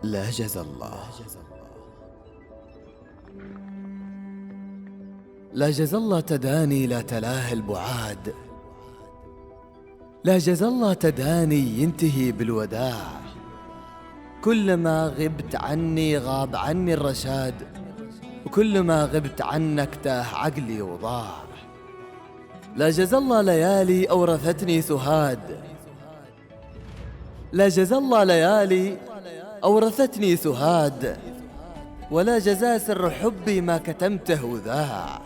لا جزى الله. لا جزى الله تداني لا تلاه البعاد، لا جزى الله تداني ينتهي بالوداع. كلما غبت عني غاب عني الرشاد، وكلما غبت عنك تاه عقلي وضاع. لا جزى الله ليالي أورثتني سهاد، لا جزى الله ليالي أورثتني سهاد، ولا جزى سر حبي ما كتمته وذاع.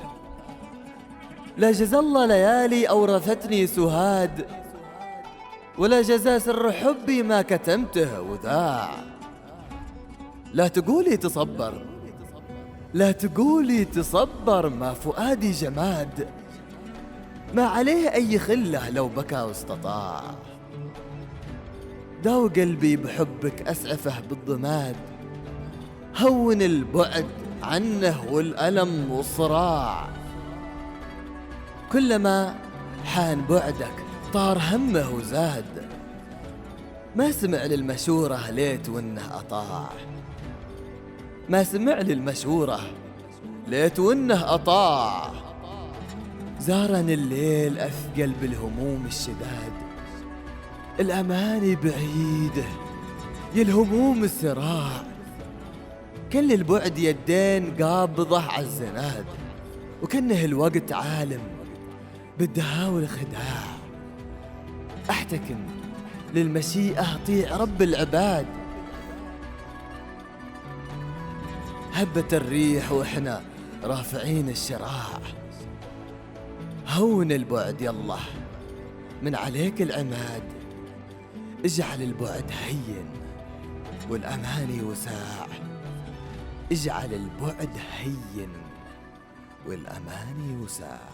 لا جزى الله ليالي أورثتني سهاد، ولا جزى سر حبي ما كتمته وذاع. لا تقولي تصبر، لا تقولي تصبر، ما فؤادي جماد، ما عليه أي خلة لو بكى واستطاع. داو قلبي بحبك أسعفه بالضماد، هون البعد عنه والألم والصراع. كلما حان بعدك طار همه وزاد، ما سمع للمشورة ليت وانه أطاع. ما سمع للمشورة ليت وانه أطاع. زارني الليل أثقل بالهموم الشداد، الأماني بعيدة يا الهموم السراع. كل البعد يدين قابضة عالزناد، وكنه الوقت عالم بالدهاء والخداع. احتكم للمشيئة طيع رب العباد، هبت الريح واحنا رافعين الشراع. هون البعد يلا من عليك العماد، اجعل البعد هين والأماني وساع. اجعل البعد هين والأماني وساع.